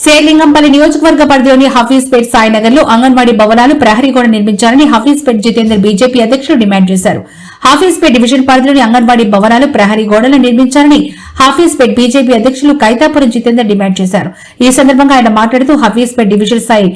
శేర్లింగంపల్లి నియోజకవర్గ పరిధిలోని హఫీజ్పేట్ సాయినగర్ లో అంగన్వాడీ భవనాలు ప్రహరీ గోడ నిర్మించాలని హఫీజ్పేట్ జితేందర్ బీజేపీ అధ్యక్షుడు డిమాండ్ చేశారు. హఫీజ్పేట్ డివిజన్ పరిధిలోని అంగన్వాడీ భవనాలు ప్రహరీ గోడలు నిర్మించాలని హఫీజ్పేట్ బీజేపీ అధ్యక్షులు కైతాపురం జితేందర్ డిమాండ్ చేశారు. ఈ సందర్భంగా ఆయన మాట్లాడుతూ హఫీజ్పేట్ డివిజన్ సాయి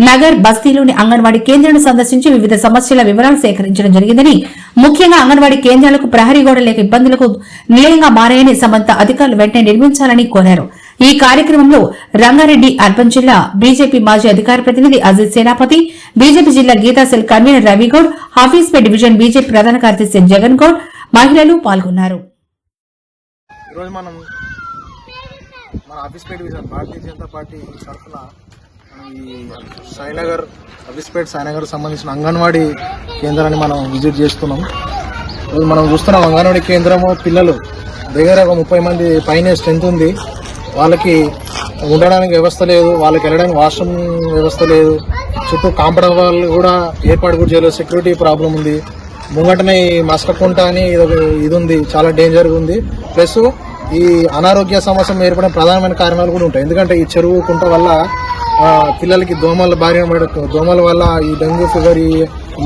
నగర్ బస్తీలోని అంగన్వాడీ కేంద్రాన్ని సందర్శించి వివిధ సమస్యల వివరాలు సేకరించడం జరిగిందని, ముఖ్యంగా అంగన్వాడీ కేంద్రాలకు ప్రహరీ గోడ లేక ఇబ్బందులకు నిలయంగా మారాయని సంబంధిత అధికారులు వెంటనే నిర్మించాలని కోరారు. ఈ కార్యక్రమంలో రంగారెడ్డి అర్బన్ జిల్లా బీజేపీ మాజీ అధికార ప్రతినిధి అజిత్ సేనాపతి, బీజేపీ జిల్లా గీతాసెల్ convener Ravi Goud, Hafeezpet division BJP ప్రధాన కార్యదర్శి జగన్ గౌడ్, మహిళలు పాల్గొన్నారు. ఈరోజు మన హఫీజ్పేట్ డివిజన్ భారతీయ జనతా పార్టీ తరఫున ఈ సాయినగర్ హఫీజ్పేట్ సాయినగర్ సంబంధించిన అంగన్వాడీ కేంద్రాన్ని మనం విజిట్ చేస్తున్నాం. ఈరోజు మనం చూస్తున్నాం అంగన్వాడీ కేంద్రము పిల్లలు దగ్గర ఒక 30 మంది పైన స్ట్రెంత్ ఉంది. వాళ్ళకి ఉండడానికి వ్యవస్థ లేదు, వాళ్ళకి వెళ్ళడానికి వాష్రూమ్ వ్యవస్థ లేదు, చుట్టూ కాంపౌండ్ వాళ్ళు కూడా ఏర్పాటు కూడా చేయలేదు, సెక్యూరిటీ ప్రాబ్లం ఉంది. ముంగటనే ఈ మస్కకుంట అని ఇది ఉంది, చాలా డేంజర్గా ఉంది. ప్లస్ ఈ అనారోగ్య సమస్య ఏర్పడిన ప్రధానమైన కారణాలు కూడా ఉంటాయి. ఎందుకంటే ఈ చెరువు కుంట వల్ల పిల్లలకి దోమల బారిన దోమల వల్ల ఈ డెంగ్యూ ఫీవర్, ఈ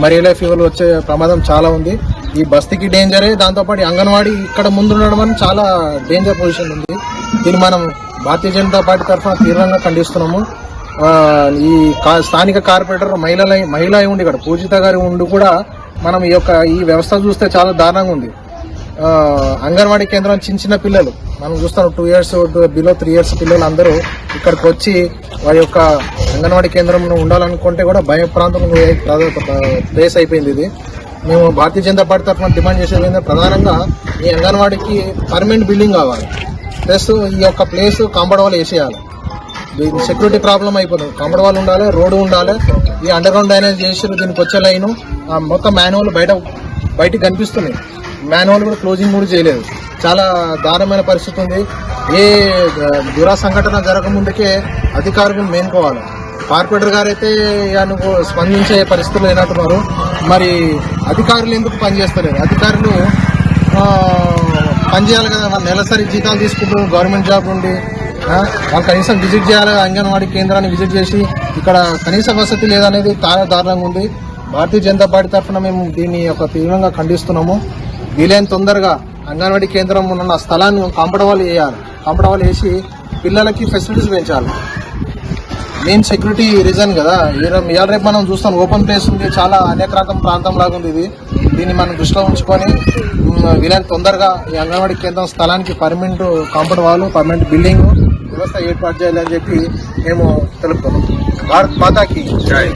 మలేరియా ఫీవర్ వచ్చే ప్రమాదం చాలా ఉంది. ఈ బస్తీకి డేంజరే, దాంతోపాటు అంగన్వాడీ ఇక్కడ ముందుండడం అని చాలా డేంజర్ పొజిషన్ ఉంది. దీన్ని మనం భారతీయ జనతా పార్టీ తరఫున తీవ్రంగా ఖండిస్తున్నాము. ఈ స్థానిక కార్పొరేటర్ మహిళ ఉండి ఇక్కడ పూజిత గారి ఉండి కూడా మనం ఈ వ్యవస్థ చూస్తే చాలా దారుణంగా ఉంది. అంగన్వాడీ కేంద్రం చిన్న పిల్లలు మనం చూస్తాం, 2 years బిలో 3 years పిల్లలు అందరూ ఇక్కడికి వచ్చి వారి యొక్క అంగన్వాడీ కేంద్రంలో ఉండాలనుకుంటే కూడా భయప్రాంతం ప్లేస్ అయిపోయింది. ఇది మేము భారతీయ జనతా పార్టీ తరఫున డిమాండ్ చేసేది ఏంటంటే ప్రధానంగా ఈ అంగన్వాడీకి పర్మనెంట్ బిల్డింగ్ కావాలి. ప్లస్ ఈ యొక్క ప్లేస్ కాంపౌండ్ వాల్ వేసేయాలి. సెక్యూరిటీ ప్రాబ్లం అయిపోతుంది. కాంపౌండ్ వాల్ ఉండాలి, రోడ్డు ఉండాలి. ఈ అండర్ గ్రౌండ్ డ్రైనేజ్ చేసి దీనికి వచ్చే లైన్ మొత్తం మాన్యువల్ బయటికి కనిపిస్తున్నాయి. మాన్యువల్ కూడా క్లోజింగ్ కూడా చేయలేదు. చాలా దారుణమైన పరిస్థితి ఉంది. ఏ దురా సంఘటన జరగముందుకే అధికారులు మేనుకోవాలి. కార్పొరేటర్ గారు అయితే స్పందించే పరిస్థితులు లేనట్టున్నారు. మరి అధికారులు ఎందుకు పనిచేస్తలేరు? అధికారులు పనిచేయాలి కదా, వాళ్ళు నెలసరి జీతాలు తీసుకుంటారు గవర్నమెంట్ జాబ్ నుండి. వాళ్ళు కనీసం విజిట్ చేయాలి, అంగన్వాడీ కేంద్రాన్ని విజిట్ చేసి ఇక్కడ కనీస వసతి లేదనేది చాలా దారుణంగా ఉంది. భారతీయ జనతా పార్టీ తరఫున మేము దీన్ని తీవ్రంగా ఖండిస్తున్నాము. వీలైన తొందరగా అంగన్వాడీ కేంద్రం ఉన్న స్థలాన్ని కాంపౌండ్ వాల్ వేయాలి. కాంపౌండ్ వాల్ వేసి పిల్లలకి ఫెసిలిటీస్ పెంచాలి. మెయిన్ సెక్యూరిటీ రీజన్ కదా. ఇవాళ రేపు మనం చూస్తాం ఓపెన్ ప్లేస్ ఉంది, చాలా అనేక ప్రాంతం లాగా ఉంది. దీన్ని మనం దృష్టిలో ఉంచుకొని వీలైన తొందరగా ఈ అంగన్వాడీ కేంద్రం స్థలానికి permanent compound wall, permanent building వ్యవస్థ ఏర్పాటు చేయాలని చెప్పి మేము తెలుపుతున్నాం. భారత్ మాతాకి జై.